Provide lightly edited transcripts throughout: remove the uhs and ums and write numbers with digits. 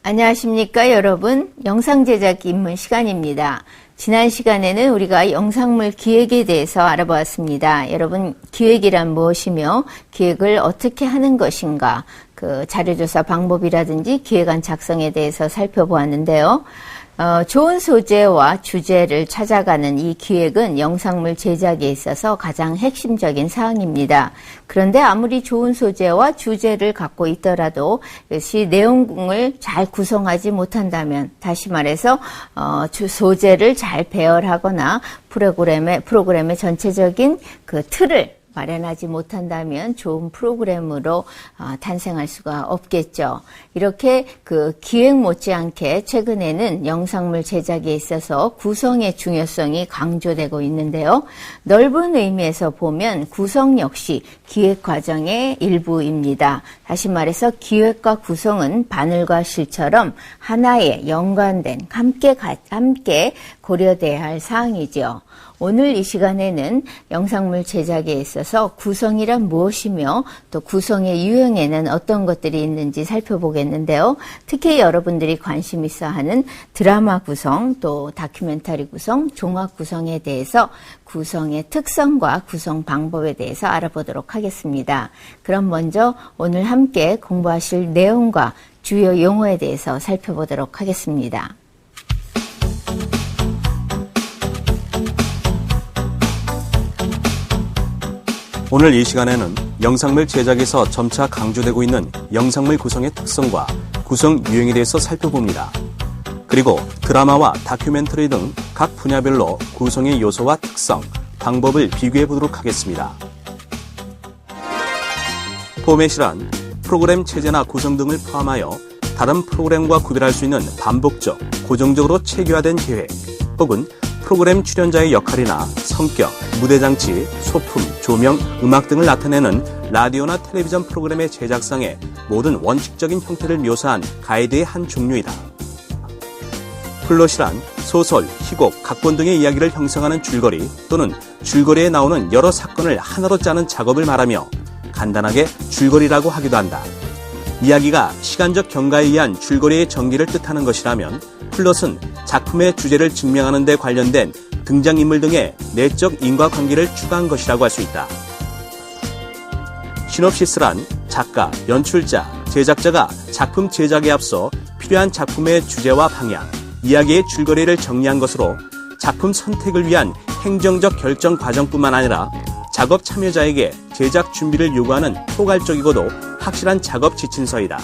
안녕하십니까 여러분, 영상 제작 입문 시간입니다. 지난 시간에는 우리가 영상물 기획에 대해서 알아보았습니다. 여러분, 기획이란 무엇이며 기획을 어떻게 하는 것인가, 그 자료조사 방법이라든지 기획안 작성에 대해서 살펴보았는데요. 좋은 소재와 주제를 찾아가는 이 기획은 영상물 제작에 있어서 가장 핵심적인 사항입니다. 그런데 아무리 좋은 소재와 주제를 갖고 있더라도 이것이 내용을 잘 구성하지 못한다면, 다시 말해서 소재를 잘 배열하거나 프로그램의 전체적인 그 틀을 마련하지 못한다면 좋은 프로그램으로 탄생할 수가 없겠죠. 이렇게 그 기획 못지않게 최근에는 영상물 제작에 있어서 구성의 중요성이 강조되고 있는데요. 넓은 의미에서 보면 구성 역시 기획 과정의 일부입니다. 다시 말해서 기획과 구성은 바늘과 실처럼 하나의 연관된 함께 고려돼야 할 사항이죠. 오늘 이 시간에는 영상물 제작에 있어서 구성이란 무엇이며 또 구성의 유형에는 어떤 것들이 있는지 살펴보겠는데요. 특히 여러분들이 관심 있어 하는 드라마 구성, 또 다큐멘터리 구성, 종합 구성에 대해서 구성의 특성과 구성 방법에 대해서 알아보도록 하겠습니다. 그럼 먼저 오늘 함께 공부하실 내용과 주요 용어에 대해서 살펴보도록 하겠습니다. 오늘 이 시간에는 영상물 제작에서 점차 강조되고 있는 영상물 구성의 특성과 구성 유형에 대해서 살펴봅니다. 그리고 드라마와 다큐멘터리 등 각 분야별로 구성의 요소와 특성, 방법을 비교해 보도록 하겠습니다. 포맷이란 프로그램 체제나 구성 등을 포함하여 다른 프로그램과 구별할 수 있는 반복적, 고정적으로 체계화된 계획, 혹은 프로그램 출연자의 역할이나 성격, 무대장치, 소품, 조명, 음악 등을 나타내는 라디오나 텔레비전 프로그램의 제작상의 모든 원칙적인 형태를 묘사한 가이드의 한 종류이다. 플롯이란 소설, 희곡, 각본 등의 이야기를 형성하는 줄거리 또는 줄거리에 나오는 여러 사건을 하나로 짜는 작업을 말하며 간단하게 줄거리라고 하기도 한다. 이야기가 시간적 경과에 의한 줄거리의 전개를 뜻하는 것이라면 플롯은 작품의 주제를 증명하는 데 관련된 등장인물 등의 내적 인과관계를 추가한 것이라고 할 수 있다. 시놉시스란 작가, 연출자, 제작자가 작품 제작에 앞서 필요한 작품의 주제와 방향, 이야기의 줄거리를 정리한 것으로 작품 선택을 위한 행정적 결정 과정뿐만 아니라 작업 참여자에게 제작 준비를 요구하는 포괄적이고도 확실한 작업 지침서이다.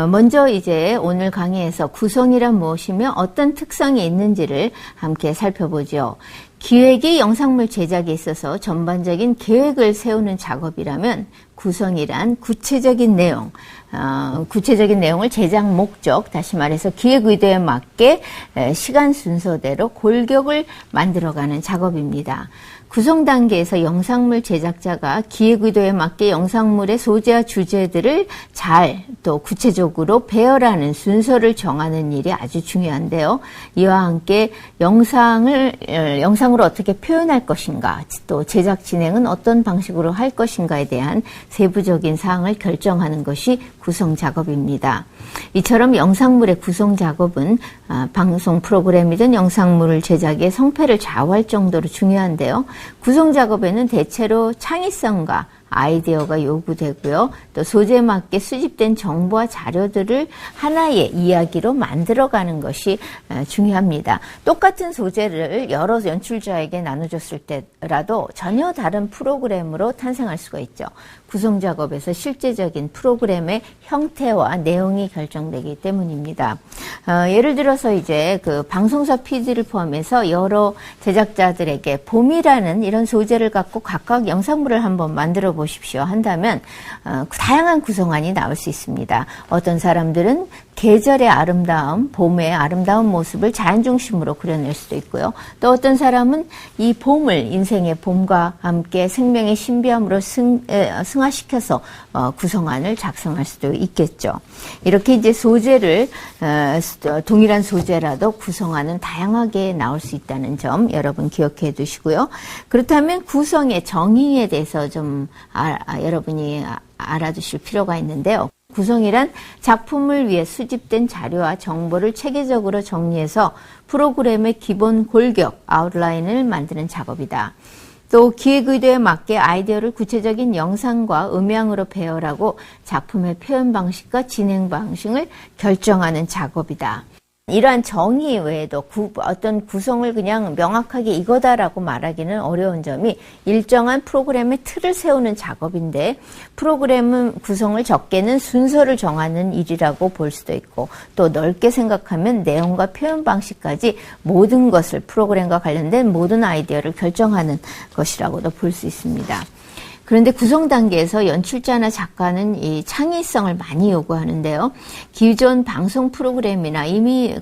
먼저 이제 오늘 강의에서 구성이란 무엇이며 어떤 특성이 있는지를 함께 살펴보죠. 기획이 영상물 제작에 있어서 전반적인 계획을 세우는 작업이라면 구성이란 구체적인 내용을 제작 목적, 다시 말해서 기획 의도에 맞게 시간 순서대로 골격을 만들어가는 작업입니다. 구성 단계에서 영상물 제작자가 기획 의도에 맞게 영상물의 소재와 주제들을 잘 또 구체적으로 배열하는 순서를 정하는 일이 아주 중요한데요. 이와 함께 영상을 어떻게 표현할 것인가, 또 제작 진행은 어떤 방식으로 할 것인가에 대한 세부적인 사항을 결정하는 것이 구성 작업입니다. 이처럼 영상물의 구성 작업은 방송 프로그램이든 영상물 제작의 성패를 좌우할 정도로 중요한데요. 구성 작업에는 대체로 창의성과 아이디어가 요구되고요. 또 소재에 맞게 수집된 정보와 자료들을 하나의 이야기로 만들어가는 것이 중요합니다. 똑같은 소재를 여러 연출자에게 나눠줬을 때라도 전혀 다른 프로그램으로 탄생할 수가 있죠. 구성 작업에서 실제적인 프로그램의 형태와 내용이 결정되기 때문입니다. 예를 들어서 이제 그 방송사 PD를 포함해서 여러 제작자들에게 봄이라는 이런 소재를 갖고 각각 영상물을 한번 만들어 보십시오 한다면 다양한 구성안이 나올 수 있습니다. 어떤 사람들은 계절의 아름다움, 봄의 아름다운 모습을 자연 중심으로 그려낼 수도 있고요. 또 어떤 사람은 이 봄을 인생의 봄과 함께 생명의 신비함으로 승화시켜서 구성안을 작성할 수도 있겠죠. 이렇게 이제 소재를 동일한 소재라도 구성안은 다양하게 나올 수 있다는 점 여러분 기억해 두시고요. 그렇다면 구성의 정의에 대해서 좀 여러분이 알아두실 필요가 있는데요. 구성이란 작품을 위해 수집된 자료와 정보를 체계적으로 정리해서 프로그램의 기본 골격, 아웃라인을 만드는 작업이다. 또 기획 의도에 맞게 아이디어를 구체적인 영상과 음향으로 배열하고 작품의 표현 방식과 진행 방식을 결정하는 작업이다. 이러한 정의 외에도 어떤 구성을 그냥 명확하게 이거다라고 말하기는 어려운 점이 일정한 프로그램의 틀을 세우는 작업인데 프로그램은 구성을 적게는 순서를 정하는 일이라고 볼 수도 있고 또 넓게 생각하면 내용과 표현 방식까지 모든 것을 프로그램과 관련된 모든 아이디어를 결정하는 것이라고도 볼 수 있습니다. 그런데 구성 단계에서 연출자나 작가는 이 창의성을 많이 요구하는데요. 기존 방송 프로그램이나 이미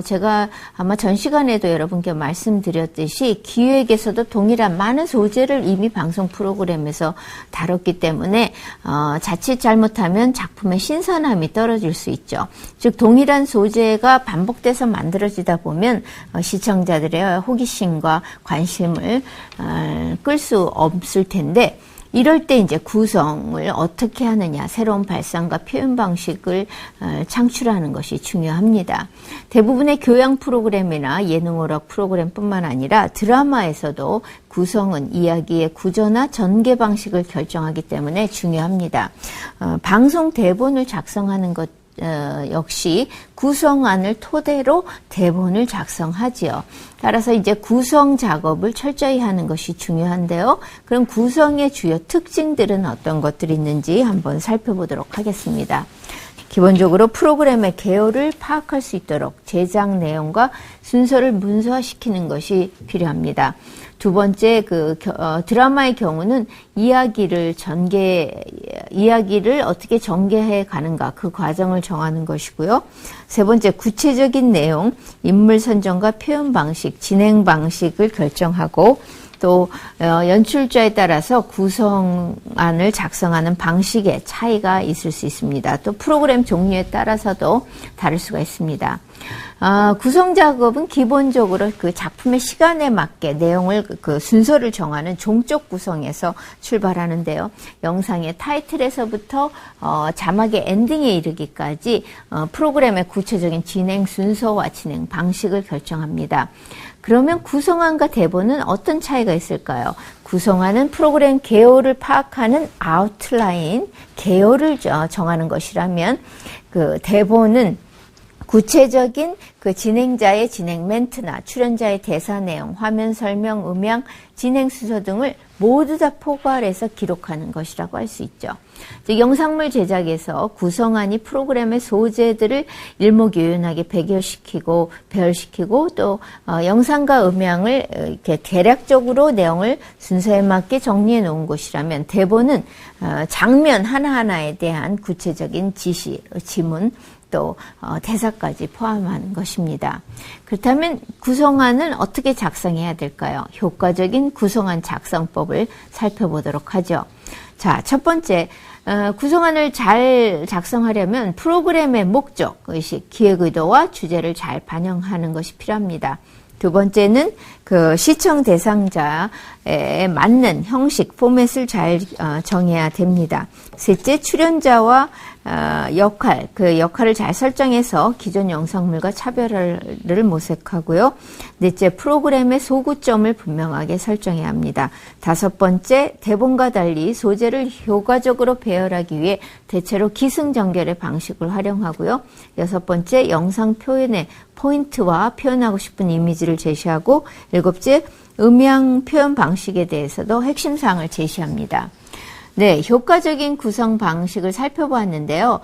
제가 아마 전 시간에도 여러분께 말씀드렸듯이 기획에서도 동일한 많은 소재를 이미 방송 프로그램에서 다뤘기 때문에 자칫 잘못하면 작품의 신선함이 떨어질 수 있죠. 즉 동일한 소재가 반복돼서 만들어지다 보면 시청자들의 호기심과 관심을 끌 수 없을 텐데 이럴 때 이제 구성을 어떻게 하느냐, 새로운 발상과 표현 방식을 창출하는 것이 중요합니다. 대부분의 교양 프로그램이나 예능 오락 프로그램뿐만 아니라 드라마에서도 구성은 이야기의 구조나 전개 방식을 결정하기 때문에 중요합니다. 방송 대본을 작성하는 것 역시 구성안을 토대로 대본을 작성하지요. 따라서 이제 구성 작업을 철저히 하는 것이 중요한데요. 그럼 구성의 주요 특징들은 어떤 것들이 있는지 한번 살펴보도록 하겠습니다. 기본적으로 프로그램의 개요를 파악할 수 있도록 제작 내용과 순서를 문서화시키는 것이 필요합니다. 두 번째, 드라마의 경우는 이야기를 어떻게 전개해 가는가, 그 과정을 정하는 것이고요. 세 번째, 구체적인 내용, 인물 선정과 표현 방식, 진행 방식을 결정하고, 또 연출자에 따라서 구성안을 작성하는 방식에 차이가 있을 수 있습니다. 또 프로그램 종류에 따라서도 다를 수가 있습니다. 구성 작업은 기본적으로 그 작품의 시간에 맞게 내용을 그 순서를 정하는 종적 구성에서 출발하는데요. 영상의 타이틀에서부터 자막의 엔딩에 이르기까지 프로그램의 구체적인 진행 순서와 진행 방식을 결정합니다. 그러면 구성안과 대본은 어떤 차이가 있을까요? 구성안은 프로그램 개요를 파악하는 아웃라인, 개요를 정하는 것이라면 그 대본은 구체적인 그 진행자의 진행 멘트나 출연자의 대사 내용, 화면 설명, 음향, 진행 순서 등을 모두 다 포괄해서 기록하는 것이라고 할 수 있죠. 즉 영상물 제작에서 구성안이 프로그램의 소재들을 일목요연하게 배열시키고 또 영상과 음향을 이렇게 대략적으로 내용을 순서에 맞게 정리해 놓은 것이라면 대본은 장면 하나하나에 대한 구체적인 지시, 지문, 또 대사까지 포함하는 것입니다. 그렇다면 구성안은 어떻게 작성해야 될까요? 효과적인 구성안 작성법을 살펴보도록 하죠. 자, 첫 번째, 구성안을 잘 작성하려면 프로그램의 목적, 그것이 기획 의도와 주제를 잘 반영하는 것이 필요합니다. 두 번째는 그 시청 대상자에 맞는 형식, 포맷을 잘 정해야 됩니다. 셋째, 출연자와 그 역할을 잘 설정해서 기존 영상물과 차별을 모색하고요. 넷째, 프로그램의 소구점을 분명하게 설정해야 합니다. 다섯 번째, 대본과 달리 소재를 효과적으로 배열하기 위해 대체로 기승전결의 방식을 활용하고요. 여섯 번째, 영상 표현의 포인트와 표현하고 싶은 이미지를 제시하고, 일곱째, 음향 표현 방식에 대해서도 핵심 사항을 제시합니다. 네, 효과적인 구성 방식을 살펴보았는데요.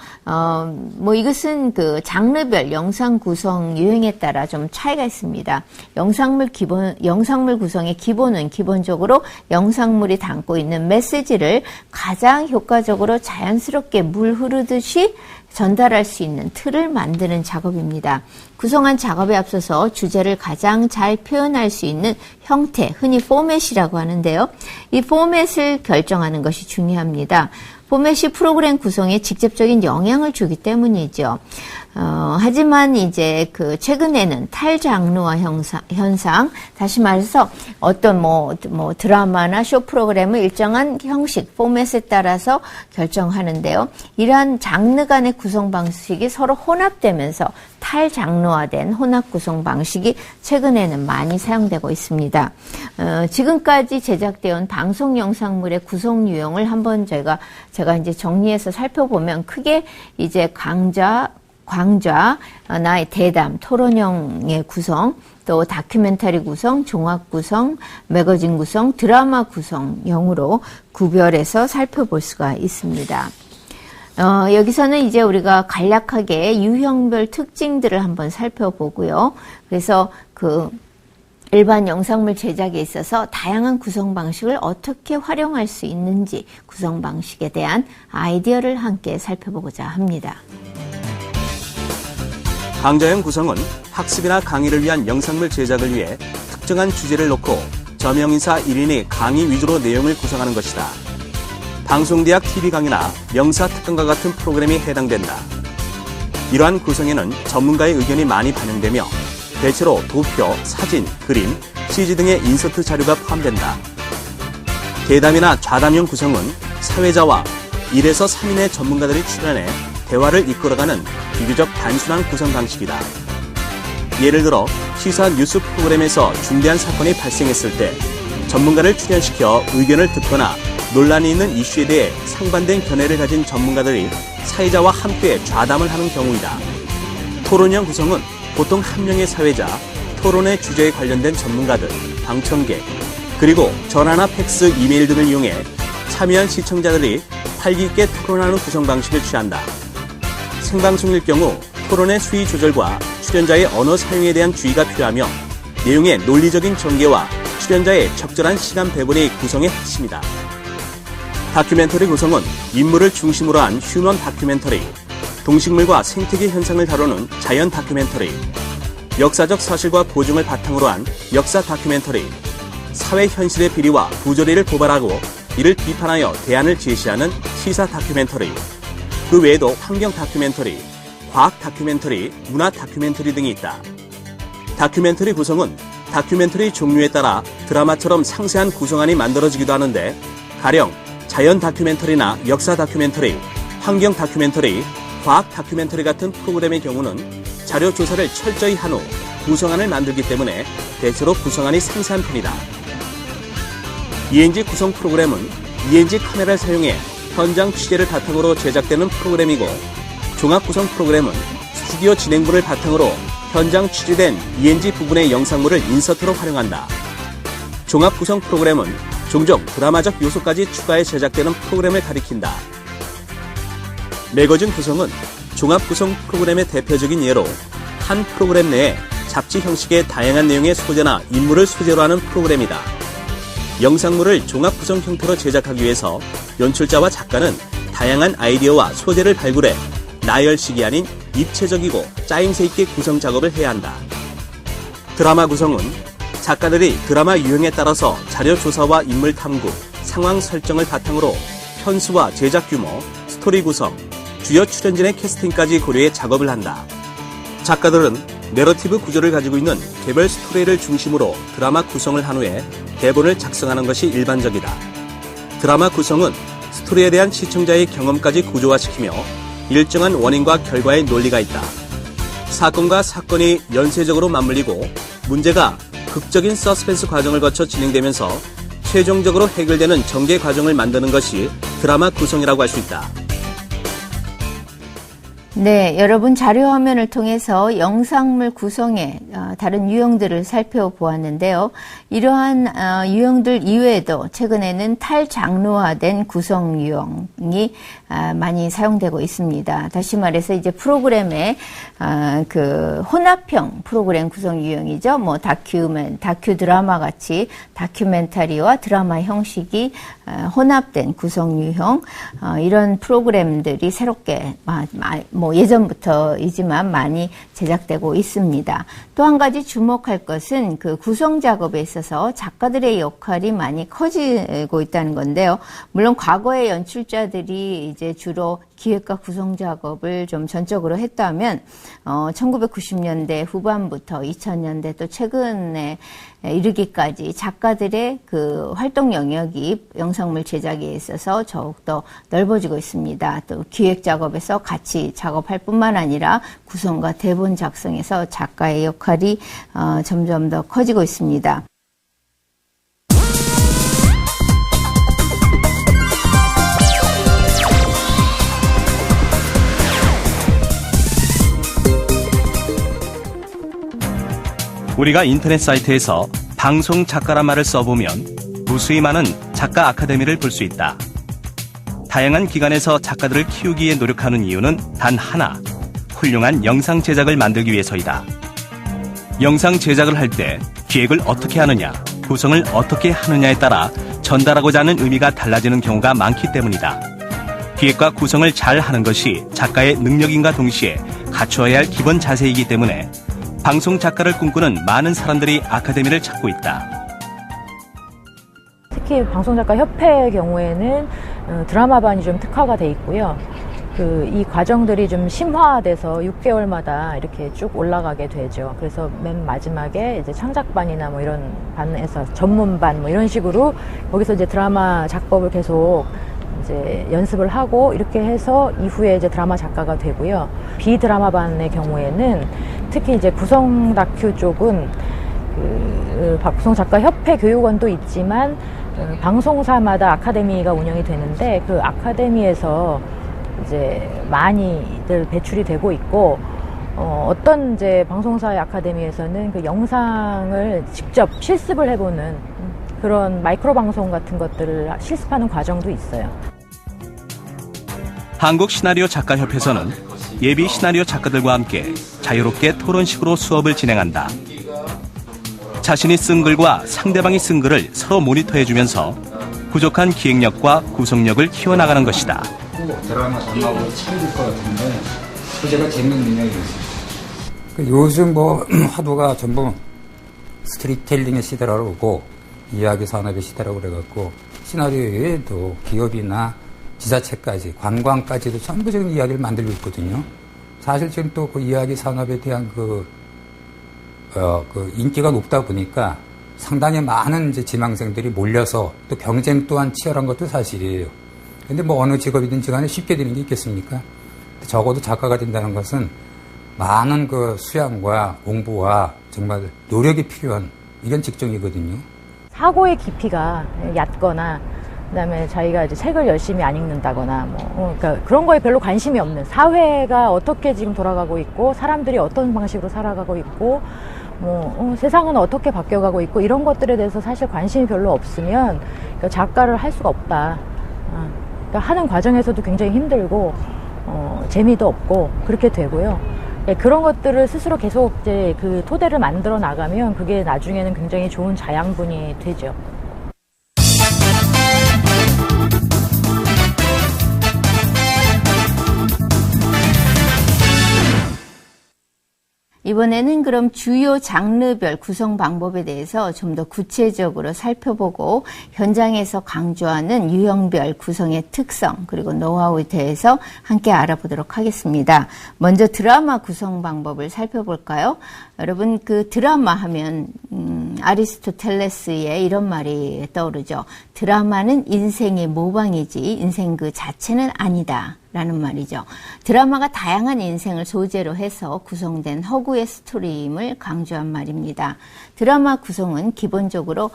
이것은 그 장르별 영상 구성 유형에 따라 좀 차이가 있습니다. 영상물 구성의 기본은 기본적으로 영상물이 담고 있는 메시지를 가장 효과적으로 자연스럽게 물 흐르듯이 전달할 수 있는 틀을 만드는 작업입니다. 구성한 작업에 앞서서 주제를 가장 잘 표현할 수 있는 형태, 흔히 포맷이라고 하는데요. 이 포맷을 결정하는 것이 중요합니다. 포맷이 프로그램 구성에 직접적인 영향을 주기 때문이죠. 하지만 이제 그 최근에는 탈장르화 현상, 다시 말해서 어떤 드라마나 쇼 프로그램을 일정한 형식, 포맷에 따라서 결정하는데요. 이러한 장르 간의 구성 방식이 서로 혼합되면서 탈장르화된 혼합 구성 방식이 최근에는 많이 사용되고 있습니다. 지금까지 제작되어 온 방송 영상물의 구성 유형을 한번 제가 이제 정리해서 살펴보면 크게 이제 강좌, 나의 대담, 토론형의 구성, 또 다큐멘터리 구성, 종합 구성, 매거진 구성, 드라마 구성형으로 구별해서 살펴볼 수가 있습니다. 여기서는 이제 우리가 간략하게 유형별 특징들을 한번 살펴보고요. 그래서 그 일반 영상물 제작에 있어서 다양한 구성 방식을 어떻게 활용할 수 있는지 구성 방식에 대한 아이디어를 함께 살펴보고자 합니다. 강좌형 구성은 학습이나 강의를 위한 영상물 제작을 위해 특정한 주제를 놓고 저명인사 1인이 강의 위주로 내용을 구성하는 것이다. 방송대학 TV 강의나 명사 특강과 같은 프로그램이 해당된다. 이러한 구성에는 전문가의 의견이 많이 반영되며 대체로 도표, 사진, 그림, CG 등의 인서트 자료가 포함된다. 대담이나 좌담형 구성은 사회자와 1에서 3인의 전문가들이 출연해 대화를 이끌어가는 비교적 단순한 구성 방식이다. 예를 들어 시사 뉴스 프로그램에서 중대한 사건이 발생했을 때 전문가를 출연시켜 의견을 듣거나 논란이 있는 이슈에 대해 상반된 견해를 가진 전문가들이 사회자와 함께 좌담을 하는 경우이다. 토론형 구성은 보통 한 명의 사회자, 토론의 주제에 관련된 전문가들, 방청객, 그리고 전화나 팩스, 이메일 등을 이용해 참여한 시청자들이 활기 있게 토론하는 구성 방식을 취한다. 생방송일 경우 토론의 수위 조절과 출연자의 언어 사용에 대한 주의가 필요하며 내용의 논리적인 전개와 출연자의 적절한 시간 배분이 구성의 핵심이다. 다큐멘터리 구성은 인물을 중심으로 한 휴먼 다큐멘터리, 동식물과 생태계 현상을 다루는 자연 다큐멘터리, 역사적 사실과 고증을 바탕으로 한 역사 다큐멘터리, 사회 현실의 비리와 부조리를 고발하고 이를 비판하여 대안을 제시하는 시사 다큐멘터리, 그 외에도 환경 다큐멘터리, 과학 다큐멘터리, 문화 다큐멘터리 등이 있다. 다큐멘터리 구성은 다큐멘터리 종류에 따라 드라마처럼 상세한 구성안이 만들어지기도 하는데 가령 자연 다큐멘터리나 역사 다큐멘터리, 환경 다큐멘터리, 과학 다큐멘터리 같은 프로그램의 경우는 자료 조사를 철저히 한 후 구성안을 만들기 때문에 대체로 구성안이 상세한 편이다. ENG 구성 프로그램은 ENG 카메라를 사용해 현장 취재를 바탕으로 제작되는 프로그램이고 종합 구성 프로그램은 스튜디오 진행부를 바탕으로 현장 취재된 ENG 부분의 영상물을 인서트로 활용한다. 종합 구성 프로그램은 종종 드라마적 요소까지 추가해 제작되는 프로그램을 가리킨다. 매거진 구성은 종합 구성 프로그램의 대표적인 예로 한 프로그램 내에 잡지 형식의 다양한 내용의 소재나 인물을 소재로 하는 프로그램이다. 영상물을 종합 구성 형태로 제작하기 위해서 연출자와 작가는 다양한 아이디어와 소재를 발굴해 나열식이 아닌 입체적이고 짜임새 있게 구성 작업을 해야 한다. 드라마 구성은 작가들이 드라마 유형에 따라서 자료 조사와 인물 탐구, 상황 설정을 바탕으로 편수와 제작 규모, 스토리 구성, 주요 출연진의 캐스팅까지 고려해 작업을 한다. 작가들은 내러티브 구조를 가지고 있는 개별 스토리를 중심으로 드라마 구성을 한 후에 대본을 작성하는 것이 일반적이다. 드라마 구성은 스토리에 대한 시청자의 경험까지 구조화시키며 일정한 원인과 결과의 논리가 있다. 사건과 사건이 연쇄적으로 맞물리고 문제가 극적인 서스펜스 과정을 거쳐 진행되면서 최종적으로 해결되는 전개 과정을 만드는 것이 드라마 구성이라고 할 수 있다. 네, 여러분 자료 화면을 통해서 영상물 구성의 다른 유형들을 살펴보았는데요. 이러한 유형들 이외에도 최근에는 탈장르화된 구성 유형이 많이 사용되고 있습니다. 다시 말해서 이제 프로그램의 그 혼합형 프로그램 구성 유형이죠. 뭐 다큐 드라마 같이 다큐멘터리와 드라마 형식이 혼합된 구성 유형, 이런 프로그램들이 새롭게 뭐 예전부터이지만 많이 제작되고 있습니다. 또 한 가지 주목할 것은 그 구성 작업에 있어서 작가들의 역할이 많이 커지고 있다는 건데요. 물론 과거의 연출자들이 이제 주로 기획과 구성 작업을 좀 전적으로 했다면 1990년대 후반부터 2000년대 또 최근에 이르기까지 작가들의 그 활동 영역이 영상물 제작에 있어서 더욱더 넓어지고 있습니다. 또 기획 작업에서 같이 작업할 뿐만 아니라 구성과 대본 작성에서 작가의 역할이 점점 더 커지고 있습니다. 우리가 인터넷 사이트에서 방송 작가란 말을 써보면 무수히 많은 작가 아카데미를 볼 수 있다. 다양한 기관에서 작가들을 키우기 위해 노력하는 이유는 단 하나, 훌륭한 영상 제작을 만들기 위해서이다. 영상 제작을 할 때 기획을 어떻게 하느냐, 구성을 어떻게 하느냐에 따라 전달하고자 하는 의미가 달라지는 경우가 많기 때문이다. 기획과 구성을 잘 하는 것이 작가의 능력인가 동시에 갖추어야 할 기본 자세이기 때문에 방송 작가를 꿈꾸는 많은 사람들이 아카데미를 찾고 있다. 특히 방송작가협회의 경우에는 드라마반이 좀 특화가 돼 있고요. 이 과정들이 좀 심화돼서 6개월마다 이렇게 쭉 올라가게 되죠. 그래서 맨 마지막에 이제 창작반이나 뭐 이런 반에서 전문반 뭐 이런 식으로 거기서 이제 드라마 작법을 계속 이제 연습을 하고 이렇게 해서 이후에 이제 드라마 작가가 되고요. 비드라마반의 경우에는 특히 이제 구성 다큐 쪽은 구성 작가 협회 교육원도 있지만 방송사마다 아카데미가 운영이 되는데 그 아카데미에서 이제 많이들 배출이 되고 있고 어떤 이제 방송사의 아카데미에서는 그 영상을 직접 실습을 해보는 그런 마이크로 방송 같은 것들을 실습하는 과정도 있어요. 한국 시나리오 작가협회에서는 예비 시나리오 작가들과 함께 자유롭게 토론식으로 수업을 진행한다. 자신이 쓴 글과 상대방이 쓴 글을 서로 모니터해주면서 부족한 기획력과 구성력을 키워나가는 것이다. 드라마 장막으로 차릴 것 같은데 소재가 재밌는 능력이 있어요. 요즘 뭐 화두가 전부 스토리텔링의 시대라고 그러고 이야기 산업의 시대라고 그래갖고 시나리오 외에도 기업이나 지자체까지 관광까지도 전부적인 이야기를 만들고 있거든요. 사실 지금 또 그 이야기 산업에 대한 그 인기가 높다 보니까 상당히 많은 이제 지망생들이 몰려서 또 경쟁 또한 치열한 것도 사실이에요. 근데 뭐 어느 직업이든지 간에 쉽게 되는 게 있겠습니까? 적어도 작가가 된다는 것은 많은 그 수양과 공부와 정말 노력이 필요한 이런 직종이거든요. 사고의 깊이가 얕거나 그다음에 자기가 이제 책을 열심히 안 읽는다거나 그러니까 그런 거에 별로 관심이 없는, 사회가 어떻게 지금 돌아가고 있고 사람들이 어떤 방식으로 살아가고 있고 세상은 어떻게 바뀌어가고 있고 이런 것들에 대해서 사실 관심이 별로 없으면 그러니까 작가를 할 수가 없다. 그러니까 하는 과정에서도 굉장히 힘들고 재미도 없고 그렇게 되고요. 그런 것들을 스스로 계속 이제 그 토대를 만들어 나가면 그게 나중에는 굉장히 좋은 자양분이 되죠. 이번에는 그럼 주요 장르별 구성 방법에 대해서 좀 더 구체적으로 살펴보고 현장에서 강조하는 유형별 구성의 특성 그리고 노하우에 대해서 함께 알아보도록 하겠습니다. 먼저 드라마 구성 방법을 살펴볼까요? 여러분 그 드라마 하면 아리스토텔레스의 이런 말이 떠오르죠. 드라마는 인생의 모방이지 인생 그 자체는 아니다. 라는 말이죠. 드라마가 다양한 인생을 소재로 해서 구성된 허구의 스토리임을 강조한 말입니다. 드라마 구성은 기본적으로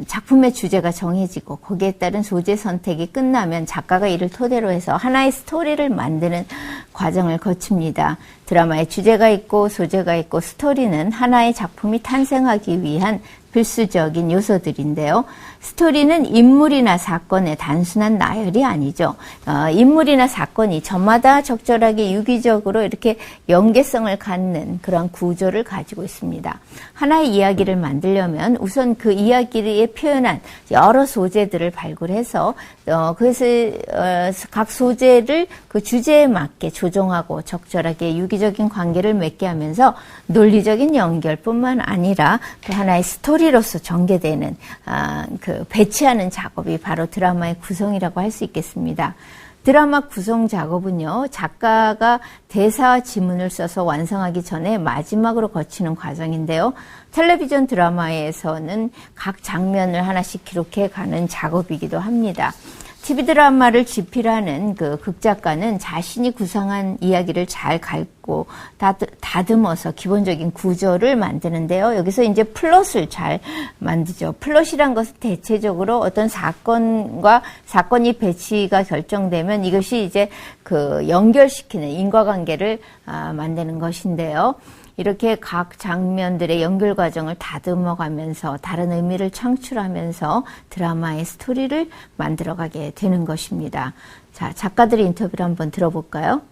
작품의 주제가 정해지고 거기에 따른 소재 선택이 끝나면 작가가 이를 토대로 해서 하나의 스토리를 만드는 과정을 거칩니다. 드라마에 주제가 있고 소재가 있고 스토리는 하나의 작품이 탄생하기 위한 필수적인 요소들인데요. 스토리는 인물이나 사건의 단순한 나열이 아니죠. 인물이나 사건이 저마다 적절하게 유기적으로 이렇게 연계성을 갖는 그런 구조를 가지고 있습니다. 하나의 이야기를 만들려면 우선 그 이야기에 표현한 여러 소재들을 발굴해서 그것을 각 소재를 그 주제에 맞게 조정하고 적절하게 유기적인 관계를 맺게 하면서 논리적인 연결뿐만 아니라 또 하나의 스토리로서 전개되는 그 배치하는 작업이 바로 드라마의 구성이라고 할 수 있겠습니다. 드라마 구성 작업은요, 작가가 대사와 지문을 써서 완성하기 전에 마지막으로 거치는 과정인데요. 텔레비전 드라마에서는 각 장면을 하나씩 기록해 가는 작업이기도 합니다. TV 드라마를 집필하는 그 극작가는 자신이 구상한 이야기를 잘 갈고 다듬어서 기본적인 구조를 만드는데요. 여기서 이제 플롯을 잘 만들죠. 플롯이란 것은 대체적으로 어떤 사건이 배치가 결정되면 이것이 이제 그 연결시키는 인과관계를 만드는 것인데요. 이렇게 각 장면들의 연결 과정을 다듬어가면서 다른 의미를 창출하면서 드라마의 스토리를 만들어가게 되는 것입니다. 자, 작가들의 인터뷰를 한번 들어볼까요?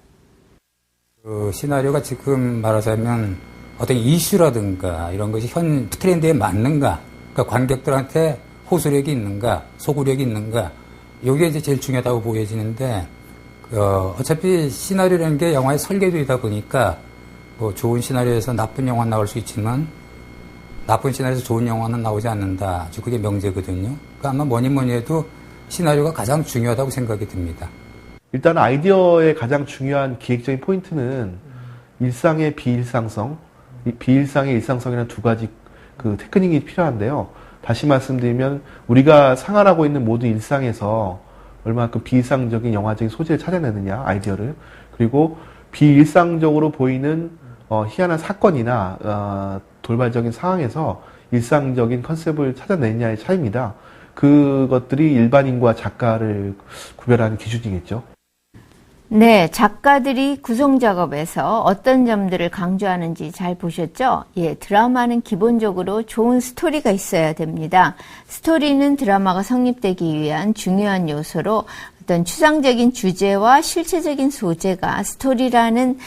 시나리오가 지금 말하자면 어떤 이슈라든가 이런 것이 현 트렌드에 맞는가, 그러니까 관객들한테 호소력이 있는가, 소구력이 있는가, 이게 이제 제일 중요하다고 보여지는데, 어차피 시나리오라는 게 영화의 설계도이다 보니까 뭐 좋은 시나리오에서 나쁜 영화 나올 수 있지만 나쁜 시나리오에서 좋은 영화는 나오지 않는다. 아주 그게 명제거든요. 그러니까 아마 뭐니 해도 시나리오가 가장 중요하다고 생각이 듭니다. 일단 아이디어의 가장 중요한 기획적인 포인트는 일상의 비일상성, 비일상의 일상성이라는 두 가지 그 테크닉이 필요한데요. 다시 말씀드리면 우리가 생활하고 있는 모든 일상에서 얼마큼 비일상적인 영화적인 소재를 찾아내느냐, 아이디어를. 그리고 비일상적으로 보이는 희한한 사건이나 돌발적인 상황에서 일상적인 컨셉을 찾아내느냐의 차이입니다. 그것들이 일반인과 작가를 구별하는 기준이겠죠. 네, 작가들이 구성 작업에서 어떤 점들을 강조하는지 잘 보셨죠? 예, 드라마는 기본적으로 좋은 스토리가 있어야 됩니다. 스토리는 드라마가 성립되기 위한 중요한 요소로 어떤 추상적인 주제와 실체적인 소재가 스토리라는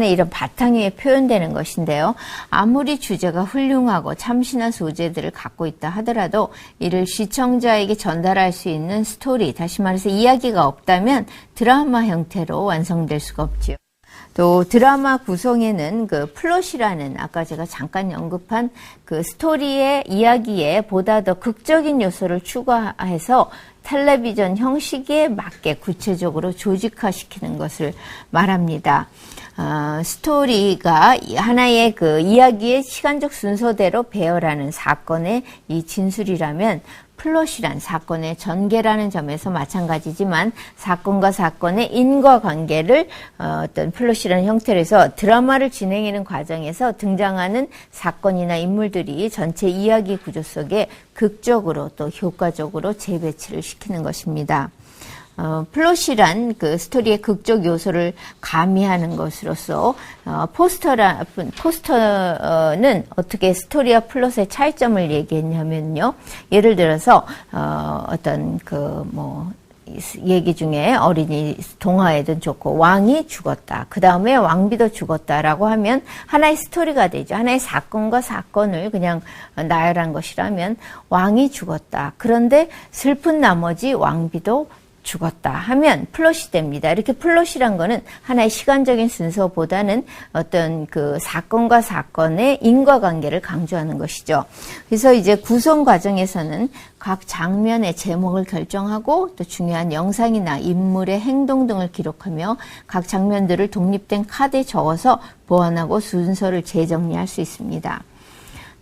이런 바탕 위에 표현되는 것인데요. 아무리 주제가 훌륭하고 참신한 소재들을 갖고 있다 하더라도 이를 시청자에게 전달할 수 있는 스토리, 다시 말해서 이야기가 없다면 드라마 형태로 완성될 수가 없지요. 또 드라마 구성에는 그 플롯이라는 아까 제가 잠깐 언급한 그 스토리의 이야기에 보다 더 극적인 요소를 추가해서 텔레비전 형식에 맞게 구체적으로 조직화시키는 것을 말합니다. 스토리가 하나의 그 이야기의 시간적 순서대로 배열하는 사건의 이 진술이라면 플롯이란 사건의 전개라는 점에서 마찬가지지만 사건과 사건의 인과관계를 어떤 플롯이라는 형태로 해서 드라마를 진행하는 과정에서 등장하는 사건이나 인물들이 전체 이야기 구조 속에 극적으로 또 효과적으로 재배치를 시키는 것입니다. 플롯이란 그 스토리의 극적 요소를 가미하는 것으로서 포스터는 어떻게 스토리와 플롯의 차이점을 얘기했냐면요. 예를 들어서 어떤 얘기 중에 어린이 동화에든 좋고 왕이 죽었다. 그 다음에 왕비도 죽었다라고 하면 하나의 스토리가 되죠. 하나의 사건과 사건을 그냥 나열한 것이라면 왕이 죽었다. 그런데 슬픈 나머지 왕비도 죽었다 하면 플롯이 됩니다. 이렇게 플롯이란 거는 하나의 시간적인 순서보다는 어떤 그 사건과 사건의 인과관계를 강조하는 것이죠. 그래서 이제 구성 과정에서는 각 장면의 제목을 결정하고 또 중요한 영상이나 인물의 행동 등을 기록하며 각 장면들을 독립된 카드에 적어서 보완하고 순서를 재정리할 수 있습니다.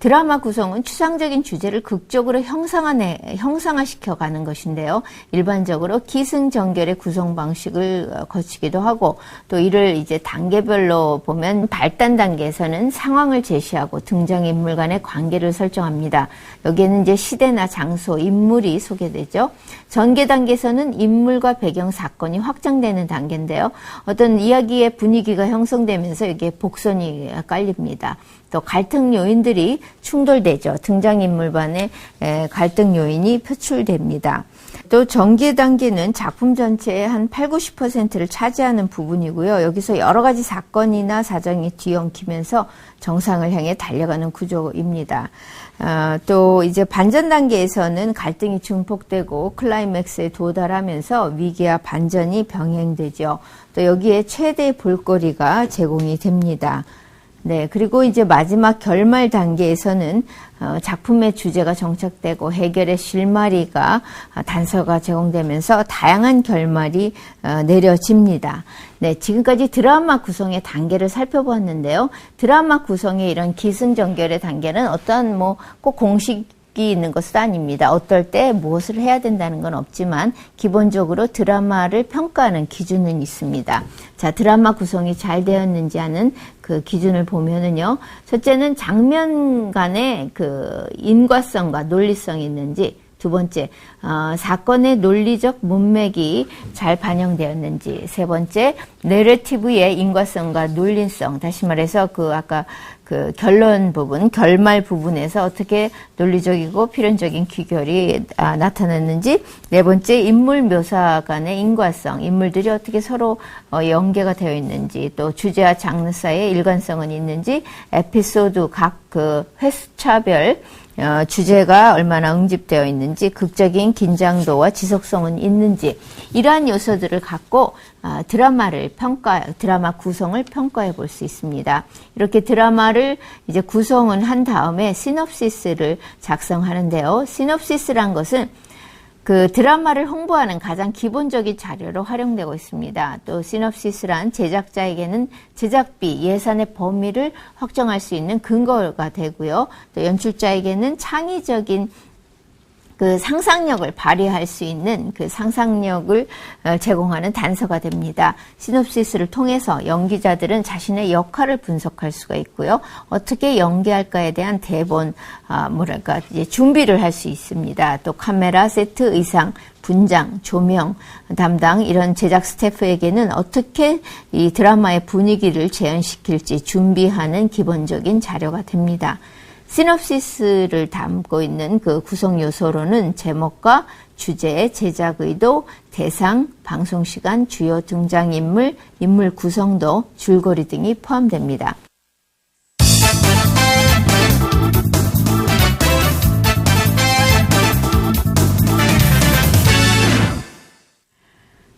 드라마 구성은 추상적인 주제를 극적으로 형상화시켜 가는 것인데요. 일반적으로 기승전결의 구성 방식을 거치기도 하고 또 이를 이제 단계별로 보면 발단 단계에서는 상황을 제시하고 등장인물 간의 관계를 설정합니다. 여기에는 이제 시대나 장소, 인물이 소개되죠. 전개 단계에서는 인물과 배경 사건이 확장되는 단계인데요. 어떤 이야기의 분위기가 형성되면서 여기에 복선이 깔립니다. 또 갈등 요인들이 충돌되죠. 등장인물 간의 갈등 요인이 표출됩니다. 또 전개 단계는 작품 전체의 한 80~90%를 차지하는 부분이고요. 여기서 여러 가지 사건이나 사정이 뒤엉키면서 정상을 향해 달려가는 구조입니다. 또 이제 반전 단계에서는 갈등이 증폭되고 클라이맥스에 도달하면서 위기와 반전이 병행되죠. 또 여기에 최대의 볼거리가 제공이 됩니다. 네, 그리고 이제 마지막 결말 단계에서는 작품의 주제가 정착되고 해결의 실마리가 단서가 제공되면서 다양한 결말이 내려집니다. 네, 지금까지 드라마 구성의 단계를 살펴보았는데요. 드라마 구성의 이런 기승전결의 단계는 어떠한 꼭 공식이 있는 것은 아닙니다. 어떨 때 무엇을 해야 된다는 건 없지만 기본적으로 드라마를 평가하는 기준은 있습니다. 자, 드라마 구성이 잘 되었는지 하는 그 기준을 보면은요. 첫째는 장면 간의 그 인과성과 논리성이 있는지, 두 번째, 사건의 논리적 문맥이 잘 반영되었는지, 세 번째, 내러티브의 인과성과 논리성, 다시 말해서 아까 결론 부분, 결말 부분에서 어떻게 논리적이고 필연적인 귀결이 나타났는지, 네 번째, 인물 묘사 간의 인과성, 인물들이 어떻게 서로 연계가 되어 있는지, 또 주제와 장르 사이의 일관성은 있는지, 에피소드 각 회차별 주제가 얼마나 응집되어 있는지, 극적인 긴장도와 지속성은 있는지, 이러한 요소들을 갖고 드라마 구성을 평가해 볼 수 있습니다. 이렇게 드라마를 이제 구성은 한 다음에 시놉시스를 작성하는데요. 시놉시스란 것은 그 드라마를 홍보하는 가장 기본적인 자료로 활용되고 있습니다. 또 시놉시스란 제작자에게는 제작비, 예산의 범위를 확정할 수 있는 근거가 되고요. 또 연출자에게는 창의적인 그 상상력을 발휘할 수 있는 그 상상력을 제공하는 단서가 됩니다. 시놉시스를 통해서 연기자들은 자신의 역할을 분석할 수가 있고요. 어떻게 연기할까에 대한 대본, 이제 준비를 할 수 있습니다. 또 카메라, 세트, 의상, 분장, 조명 담당 이런 제작 스태프에게는 어떻게 이 드라마의 분위기를 재현시킬지 준비하는 기본적인 자료가 됩니다. 시놉시스를 담고 있는 그 구성 요소로는 제목과 주제, 제작 의도, 대상, 방송 시간, 주요 등장인물, 인물 구성도, 줄거리 등이 포함됩니다.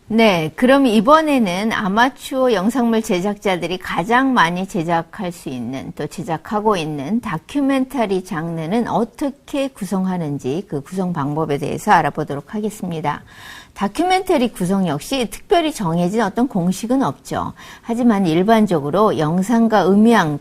네, 그럼 이번에는 아마추어 영상물 제작자들이 가장 많이 제작할 수 있는, 또 제작하고 있는 다큐멘터리 장르는 어떻게 구성하는지 그 구성 방법에 대해서 알아보도록 하겠습니다. 다큐멘터리 구성 역시 특별히 정해진 어떤 공식은 없죠. 하지만 일반적으로 영상과 음향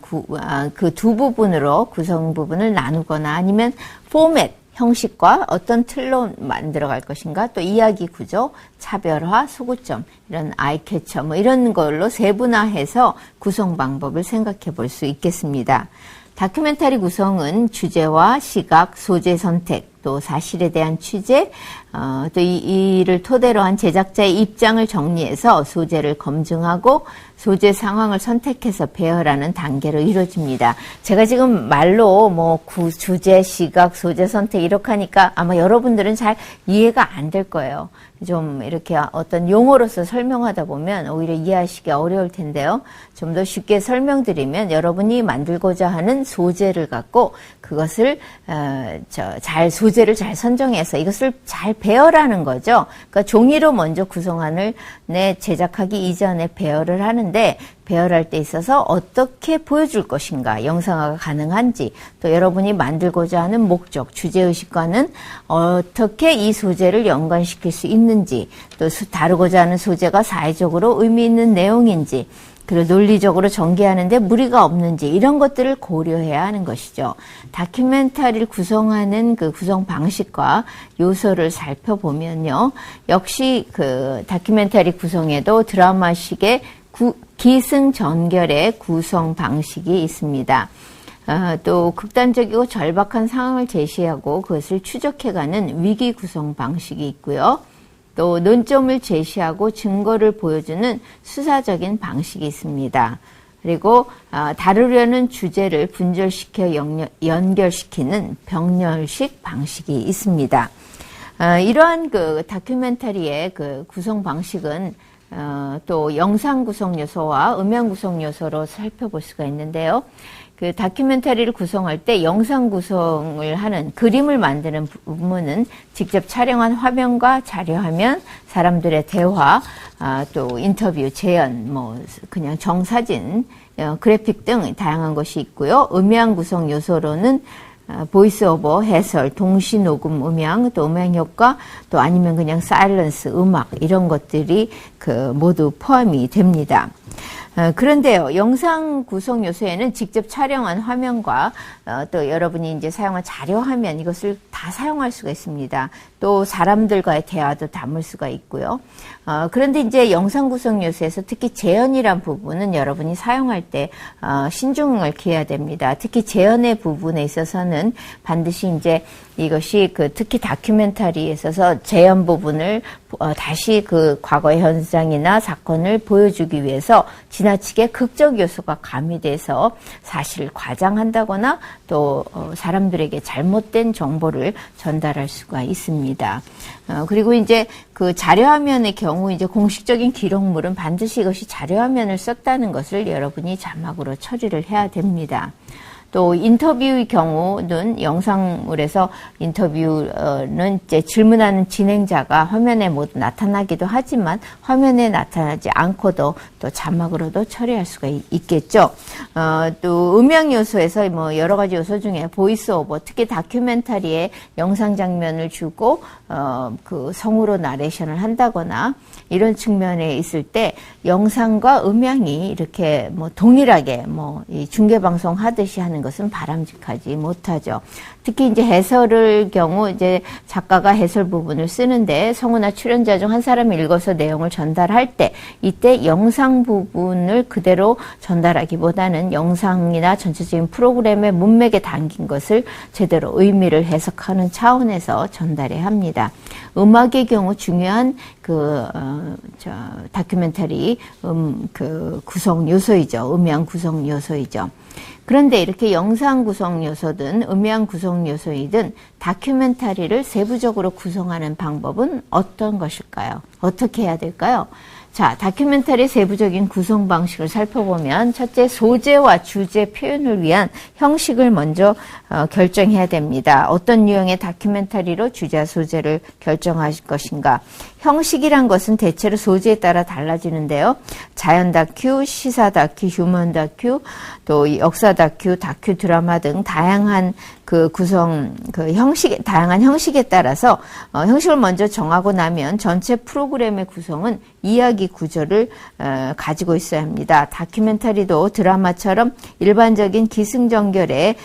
그 두 부분으로 구성 부분을 나누거나 아니면 포맷, 형식과 어떤 틀로 만들어갈 것인가, 또 이야기 구조, 차별화, 소구점, 이런 아이캐쳐 이런 걸로 세분화해서 구성 방법을 생각해 볼 수 있겠습니다. 다큐멘터리 구성은 주제와 시각, 소재 선택, 또 사실에 대한 취재, 또 이를 토대로 한 제작자의 입장을 정리해서 소재를 검증하고 소재 상황을 선택해서 배열하는 단계로 이루어집니다. 제가 지금 말로 주제, 시각, 소재 선택 이렇게 하니까 아마 여러분들은 잘 이해가 안 될 거예요. 좀 이렇게 어떤 용어로서 설명하다 보면 오히려 이해하시기 어려울 텐데요. 좀 더 쉽게 설명드리면 여러분이 만들고자 하는 소재를 갖고 그것을 소재를 잘 선정해서 이것을 잘 배열하는 거죠. 그러니까 종이로 먼저 구성안을 제작하기 이전에 배열을 하는데 배열할 때 있어서 어떻게 보여줄 것인가, 영상화가 가능한지, 또 여러분이 만들고자 하는 목적, 주제의식과는 어떻게 이 소재를 연관시킬 수 있는지, 또 다루고자 하는 소재가 사회적으로 의미 있는 내용인지, 그리고 논리적으로 전개하는데 무리가 없는지 이런 것들을 고려해야 하는 것이죠. 다큐멘터리를 구성하는 그 구성 방식과 요소를 살펴보면요. 역시 그 다큐멘터리 구성에도 드라마식의 기승전결의 구성 방식이 있습니다. 또 극단적이고 절박한 상황을 제시하고 그것을 추적해가는 위기 구성 방식이 있고요. 또 논점을 제시하고 증거를 보여주는 수사적인 방식이 있습니다. 그리고 다루려는 주제를 분절시켜 연결시키는 병렬식 방식이 있습니다. 이러한 그 다큐멘터리의 그 구성 방식은 또 영상 구성 요소와 음향 구성 요소로 살펴볼 수가 있는데요. 그 다큐멘터리를 구성할 때 영상 구성을 하는 그림을 만드는 부분은 직접 촬영한 화면과 자료화면, 사람들의 대화, 또 인터뷰, 재연, 뭐 그냥 정사진, 그래픽 등 다양한 것이 있고요. 음향 구성 요소로는 보이스 오버, 해설, 동시 녹음 음향, 또 음향 효과, 또 아니면 그냥 사일런스, 음악 이런 것들이 그 모두 포함이 됩니다. 그런데요, 영상 구성 요소에는 직접 촬영한 화면과 또 여러분이 이제 사용한 자료 화면 이것을 다 사용할 수가 있습니다. 또 사람들과의 대화도 담을 수가 있고요. 그런데 이제 영상 구성 요소에서 특히 재연이란 부분은 여러분이 사용할 때 신중을 기해야 됩니다. 특히 재연의 부분에 있어서는 반드시 이제 이것이 그 특히 다큐멘터리에 있어서 재연 부분을 다시 그 과거의 현장이나 사건을 보여주기 위해서 지나치게 극적 요소가 가미돼서 사실을 과장한다거나 또 사람들에게 잘못된 정보를 전달할 수가 있습니다. 그리고 이제 그 자료화면의 경우 이제 공식적인 기록물은 반드시 이것이 자료화면을 썼다는 것을 여러분이 자막으로 처리를 해야 됩니다. 또 인터뷰의 경우는 영상물에서 인터뷰는 이제 질문하는 진행자가 화면에 모두 나타나기도 하지만 화면에 나타나지 않고도 또 자막으로도 처리할 수가 있겠죠. 또 음향 요소에서 뭐 여러 가지 요소 중에 보이스 오버, 특히 다큐멘터리에 영상 장면을 주고 그 성우로 나레이션을 한다거나 이런 측면에 있을 때 영상과 음향이 이렇게 뭐 동일하게 뭐 이 중계 방송 하듯이 하는 것은 바람직하지 못하죠. 특히 이제 해설을 경우 이제 작가가 해설 부분을 쓰는데 성우나 출연자 중 한 사람이 읽어서 내용을 전달할 때 이때 영상 부분을 그대로 전달하기보다는 영상이나 전체적인 프로그램의 문맥에 담긴 것을 제대로 의미를 해석하는 차원에서 전달해야 합니다. 음악의 경우 중요한 다큐멘터리 그 구성 요소이죠. 음향 구성 요소이죠. 그런데 이렇게 영상 구성 요소든 음향 구성 요소이든 다큐멘터리를 세부적으로 구성하는 방법은 어떤 것일까요? 어떻게 해야 될까요? 자, 다큐멘터리 세부적인 구성 방식을 살펴보면 첫째, 소재와 주제 표현을 위한 형식을 먼저 결정해야 됩니다. 어떤 유형의 다큐멘터리로 주제와 소재를 결정하실 것인가. 형식이란 것은 대체로 소재에 따라 달라지는데요. 자연 다큐, 시사 다큐, 휴먼 다큐, 또 역사 다큐, 다큐 드라마 등 다양한 그 구성, 다양한 형식에 따라서 형식을 먼저 정하고 나면 전체 프로그램의 구성은 이야기 구조를 가지고 있어야 합니다. 다큐멘터리도 드라마처럼 일반적인 기승전결의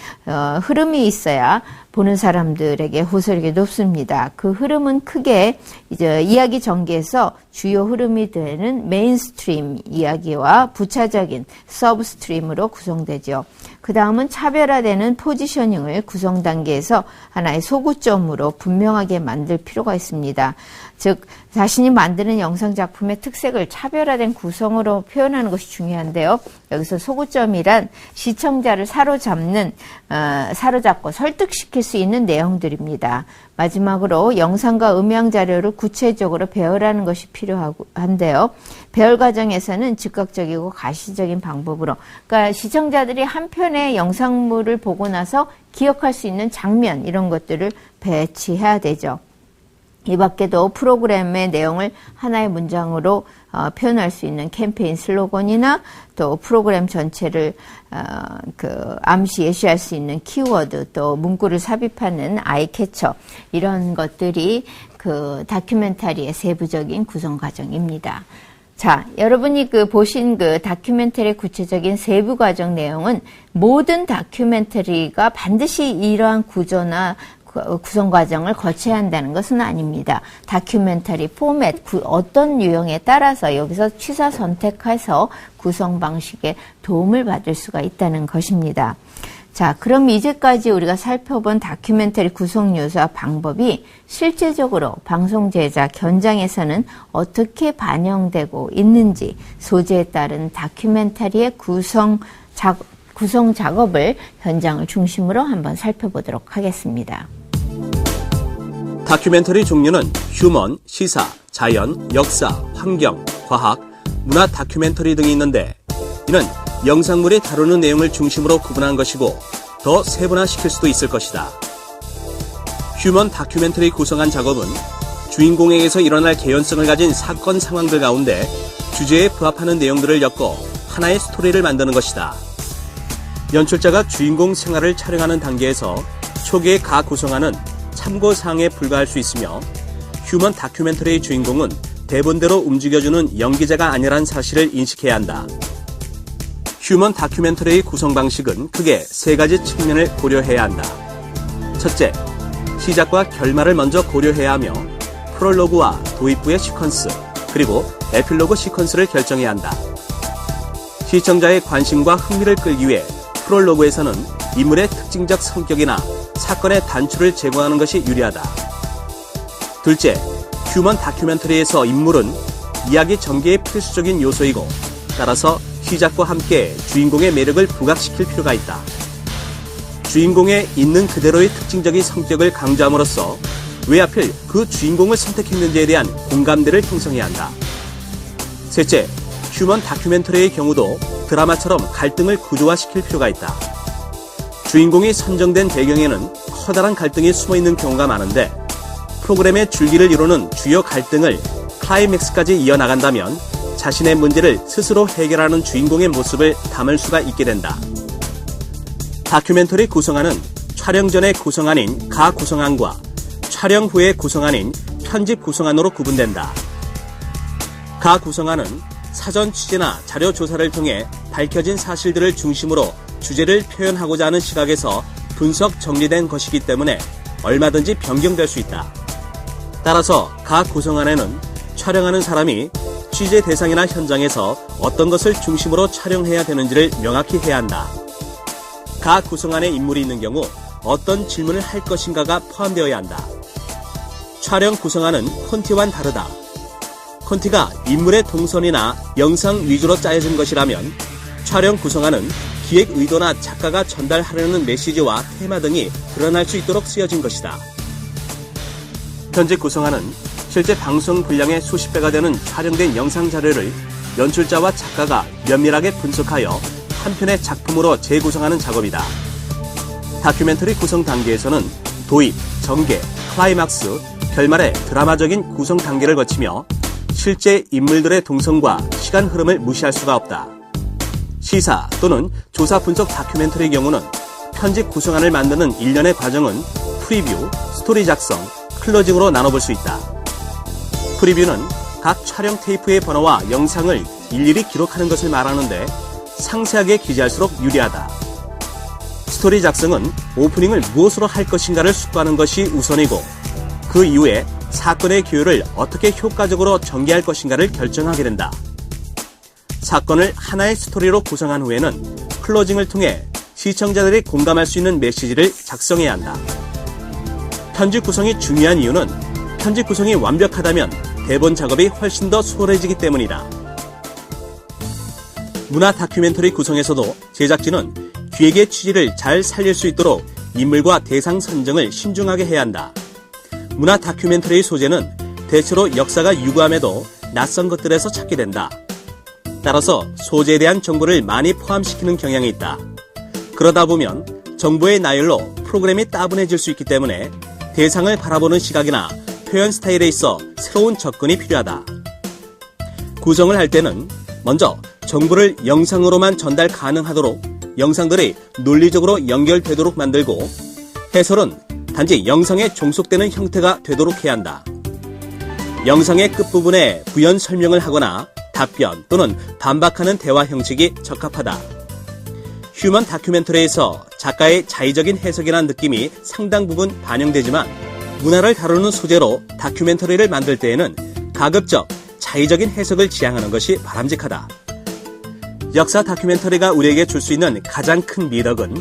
흐름이 있어야 보는 사람들에게 호소력이 높습니다. 그 흐름은 크게 이제 이야기 전개에서 주요 흐름이 되는 메인스트림 이야기와 부차적인 서브스트림으로 구성되죠. 그 다음은 차별화되는 포지셔닝을 구성 단계에서 하나의 소구점으로 분명하게 만들 필요가 있습니다. 즉 자신이 만드는 영상 작품의 특색을 차별화된 구성으로 표현하는 것이 중요한데요. 여기서 소구점이란 시청자를 사로잡고 설득시킬 수 있는 내용들입니다. 마지막으로 영상과 음향 자료를 구체적으로 배열하는 것이 필요한데요. 배열 과정에서는 즉각적이고 가시적인 방법으로, 그러니까 시청자들이 한 편의 영상물을 보고 나서 기억할 수 있는 장면 이런 것들을 배치해야 되죠. 이 밖에도 프로그램의 내용을 하나의 문장으로 표현할 수 있는 캠페인 슬로건이나 또 프로그램 전체를 암시 예시할 수 있는 키워드, 또 문구를 삽입하는 아이캐쳐, 이런 것들이 그 다큐멘터리의 세부적인 구성 과정입니다. 자, 여러분이 보신 다큐멘터리의 구체적인 세부 과정 내용은 모든 다큐멘터리가 반드시 이러한 구조나 구성 과정을 거쳐야 한다는 것은 아닙니다. 다큐멘터리 포맷, 어떤 유형에 따라서 여기서 취사 선택해서 구성 방식에 도움을 받을 수가 있다는 것입니다. 자, 그럼 이제까지 우리가 살펴본 다큐멘터리 구성 요소와 방법이 실제적으로 방송 제작 현장에서는 어떻게 반영되고 있는지 소재에 따른 다큐멘터리의 구성 작업을 현장을 중심으로 한번 살펴보도록 하겠습니다. 다큐멘터리 종류는 휴먼, 시사, 자연, 역사, 환경, 과학, 문화 다큐멘터리 등이 있는데 이는 영상물이 다루는 내용을 중심으로 구분한 것이고 더 세분화시킬 수도 있을 것이다. 휴먼 다큐멘터리 구성한 작업은 주인공에게서 일어날 개연성을 가진 사건 상황들 가운데 주제에 부합하는 내용들을 엮어 하나의 스토리를 만드는 것이다. 연출자가 주인공 생활을 촬영하는 단계에서 초기에 구성하는 참고사항에 불과할 수 있으며 휴먼 다큐멘터리의 주인공은 대본대로 움직여주는 연기자가 아니란 사실을 인식해야 한다. 휴먼 다큐멘터리의 구성 방식은 크게 세 가지 측면을 고려해야 한다. 첫째, 시작과 결말을 먼저 고려해야 하며 프롤로그와 도입부의 시퀀스, 그리고 에필로그 시퀀스를 결정해야 한다. 시청자의 관심과 흥미를 끌기 위해 프롤로그에서는 인물의 특징적 성격이나 사건의 단추를 제공하는 것이 유리하다. 둘째, 휴먼 다큐멘터리에서 인물은 이야기 전개의 필수적인 요소이고 따라서 시작과 함께 주인공의 매력을 부각시킬 필요가 있다. 주인공의 있는 그대로의 특징적인 성격을 강조함으로써 왜 하필 그 주인공을 선택했는지에 대한 공감대를 형성해야 한다. 셋째, 휴먼 다큐멘터리의 경우도 드라마처럼 갈등을 구조화시킬 필요가 있다. 주인공이 선정된 배경에는 커다란 갈등이 숨어있는 경우가 많은데 프로그램의 줄기를 이루는 주요 갈등을 클라이맥스까지 이어나간다면 자신의 문제를 스스로 해결하는 주인공의 모습을 담을 수가 있게 된다. 다큐멘터리 구성안은 촬영 전의 구성안인 구성안과 촬영 후의 구성안인 편집 구성안으로 구분된다. 구성안은 사전 취재나 자료 조사를 통해 밝혀진 사실들을 중심으로 주제를 표현하고자 하는 시각에서 분석 정리된 것이기 때문에 얼마든지 변경될 수 있다. 따라서 구성안에는 촬영하는 사람이 취재 대상이나 현장에서 어떤 것을 중심으로 촬영해야 되는지를 명확히 해야 한다. 구성안에 인물이 있는 경우 어떤 질문을 할 것인가가 포함되어야 한다. 촬영 구성안은 콘티와는 다르다. 콘티가 인물의 동선이나 영상 위주로 짜여진 것이라면 촬영 구성안은 기획 의도나 작가가 전달하려는 메시지와 테마 등이 드러날 수 있도록 쓰여진 것이다. 편집 구성안은 실제 방송 분량의 수십 배가 되는 촬영된 영상 자료를 연출자와 작가가 면밀하게 분석하여 한 편의 작품으로 재구성하는 작업이다. 다큐멘터리 구성 단계에서는 도입, 전개, 클라이막스, 결말의 드라마적인 구성 단계를 거치며 실제 인물들의 동선과 시간 흐름을 무시할 수가 없다. 시사 또는 조사 분석 다큐멘터리의 경우는 편집 구성안을 만드는 일련의 과정은 프리뷰, 스토리 작성, 클로징으로 나눠볼 수 있다. 프리뷰는 각 촬영 테이프의 번호와 영상을 일일이 기록하는 것을 말하는데 상세하게 기재할수록 유리하다. 스토리 작성은 오프닝을 무엇으로 할 것인가를 숙고하는 것이 우선이고 그 이후에 사건의 기호를 어떻게 효과적으로 전개할 것인가를 결정하게 된다. 사건을 하나의 스토리로 구성한 후에는 클로징을 통해 시청자들이 공감할 수 있는 메시지를 작성해야 한다. 편집 구성이 중요한 이유는 편집 구성이 완벽하다면 대본 작업이 훨씬 더 수월해지기 때문이다. 문화 다큐멘터리 구성에서도 제작진은 기획의 취지를 잘 살릴 수 있도록 인물과 대상 선정을 신중하게 해야 한다. 문화 다큐멘터리의 소재는 대체로 역사가 유구함에도 낯선 것들에서 찾게 된다. 따라서 소재에 대한 정보를 많이 포함시키는 경향이 있다. 그러다 보면 정보의 나열로 프로그램이 따분해질 수 있기 때문에 대상을 바라보는 시각이나 표현 스타일에 있어 새로운 접근이 필요하다. 구성을 할 때는 먼저 정보를 영상으로만 전달 가능하도록 영상들이 논리적으로 연결되도록 만들고 해설은 단지 영상에 종속되는 형태가 되도록 해야 한다. 영상의 끝부분에 부연 설명을 하거나 답변 또는 반박하는 대화 형식이 적합하다. 휴먼 다큐멘터리에서 작가의 자의적인 해석이라는 느낌이 상당 부분 반영되지만 문화를 다루는 소재로 다큐멘터리를 만들 때에는 가급적 자의적인 해석을 지향하는 것이 바람직하다. 역사 다큐멘터리가 우리에게 줄 수 있는 가장 큰 미덕은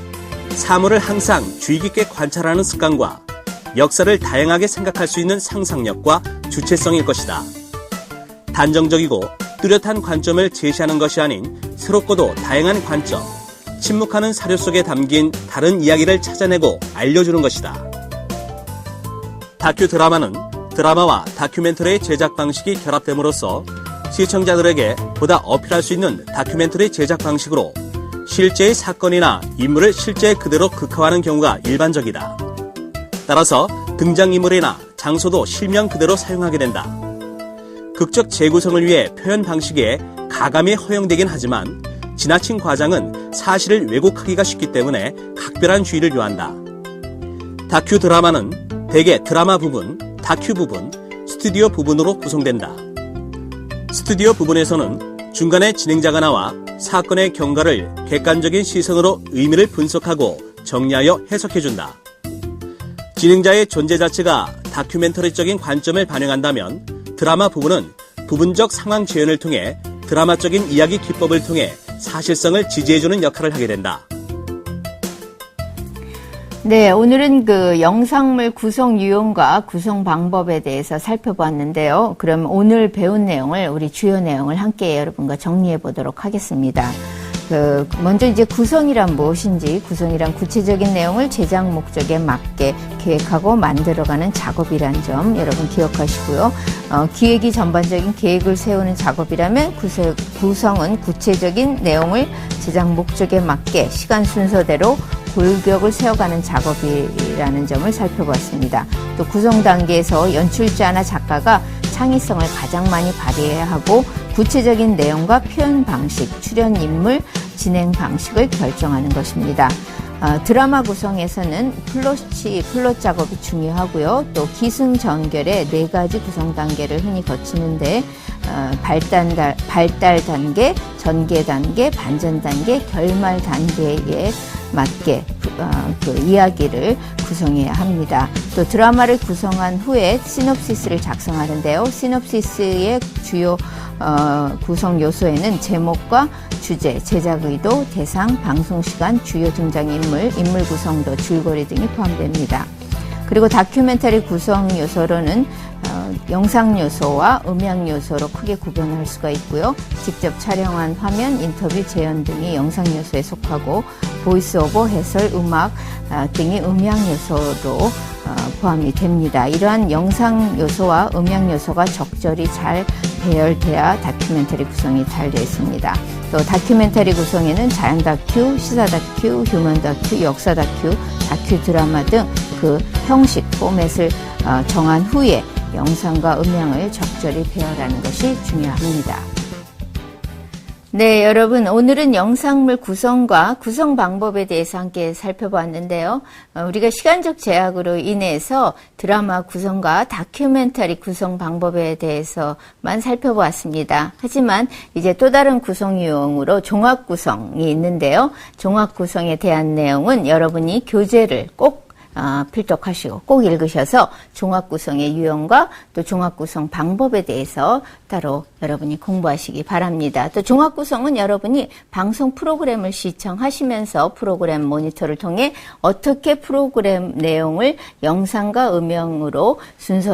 사물을 항상 주의 깊게 관찰하는 습관과 역사를 다양하게 생각할 수 있는 상상력과 주체성일 것이다. 단정적이고 뚜렷한 관점을 제시하는 것이 아닌 새롭고도 다양한 관점, 침묵하는 사료 속에 담긴 다른 이야기를 찾아내고 알려주는 것이다. 다큐 드라마는 드라마와 다큐멘터리의 제작 방식이 결합됨으로써 시청자들에게 보다 어필할 수 있는 다큐멘터리 제작 방식으로 실제의 사건이나 인물을 실제 그대로 극화하는 경우가 일반적이다. 따라서 등장인물이나 장소도 실명 그대로 사용하게 된다. 극적 재구성을 위해 표현 방식에 가감이 허용되긴 하지만 지나친 과장은 사실을 왜곡하기가 쉽기 때문에 각별한 주의를 요한다. 다큐 드라마는 대개 드라마 부분, 다큐 부분, 스튜디오 부분으로 구성된다. 스튜디오 부분에서는 중간에 진행자가 나와 사건의 경과를 객관적인 시선으로 의미를 분석하고 정리하여 해석해준다. 진행자의 존재 자체가 다큐멘터리적인 관점을 반영한다면 드라마 부분은 부분적 상황 재현을 통해 드라마적인 이야기 기법을 통해 사실성을 지지해주는 역할을 하게 된다. 네, 오늘은 그 영상물 구성 유형과 구성 방법에 대해서 살펴보았는데요. 그럼 오늘 배운 내용을, 우리 주요 내용을 함께 여러분과 정리해 보도록 하겠습니다. 먼저 이제 구성이란 무엇인지, 구성이란 구체적인 내용을 제작 목적에 맞게 계획하고 만들어가는 작업이란 점 여러분 기억하시고요. 기획이 전반적인 계획을 세우는 작업이라면 구성은 구체적인 내용을 제작 목적에 맞게 시간 순서대로 골격을 세워가는 작업이라는 점을 살펴봤습니다. 또 구성 단계에서 연출자나 작가가 창의성을 가장 많이 발휘해야 하고 구체적인 내용과 표현 방식, 출연 인물, 진행 방식을 결정하는 것입니다. 드라마 구성에서는 플롯 작업이 중요하고요. 또 기승전결의 4가지 구성 단계를 흔히 거치는데 발달 단계, 전개 단계, 반전 단계, 결말 단계에 맞게 그 이야기를 구성해야 합니다. 또 드라마를 구성한 후에 시놉시스를 작성하는데요. 시놉시스의 주요 구성 요소에는 제목과 주제, 제작 의도, 대상, 방송 시간, 주요 등장인물, 인물 구성도, 줄거리 등이 포함됩니다. 그리고 다큐멘터리 구성 요소로는 영상 요소와 음향 요소로 크게 구분할 수가 있고요. 직접 촬영한 화면, 인터뷰, 재연 등이 영상 요소에 속하고 보이스오버, 해설, 음악 등이 음향 요소로 포함이 됩니다. 이러한 영상 요소와 음향 요소가 적절히 잘 배열돼야 다큐멘터리 구성이 잘 되어 있습니다. 또 다큐멘터리 구성에는 자연 다큐, 시사 다큐, 휴먼 다큐, 역사 다큐, 다큐 드라마 등 그 형식, 포맷을 정한 후에 영상과 음향을 적절히 배열하는 것이 중요합니다. 네, 여러분, 오늘은 영상물 구성과 구성 방법에 대해서 함께 살펴봤는데요. 우리가 시간적 제약으로 인해서 드라마 구성과 다큐멘터리 구성 방법에 대해서만 살펴보았습니다. 하지만 이제 또 다른 구성 유형으로 종합 구성이 있는데요. 종합 구성에 대한 내용은 여러분이 교재를 꼭 필독하시고 꼭 읽으셔서 종합구성의 유형과 또 종합구성 방법에 대해서 따로 여러분이 공부하시기 바랍니다. 또 종합구성은 여러분이 방송 프로그램을 시청하시면서 프로그램 모니터를 통해 어떻게 프로그램 내용을 영상과 음영으로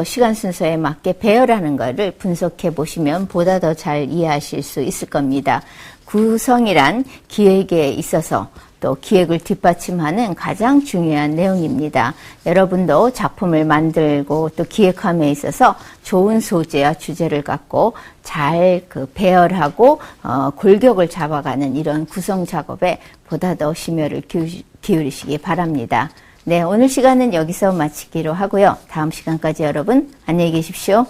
시간 순서에 맞게 배열하는 것을 분석해 보시면 보다 더 잘 이해하실 수 있을 겁니다. 구성이란 기획에 있어서 또 기획을 뒷받침하는 가장 중요한 내용입니다. 여러분도 작품을 만들고 또 기획함에 있어서 좋은 소재와 주제를 갖고 잘 배열하고 골격을 잡아가는 이런 구성 작업에 보다 더 심혈을 기울이시기 바랍니다. 네, 오늘 시간은 여기서 마치기로 하고요. 다음 시간까지 여러분 안녕히 계십시오.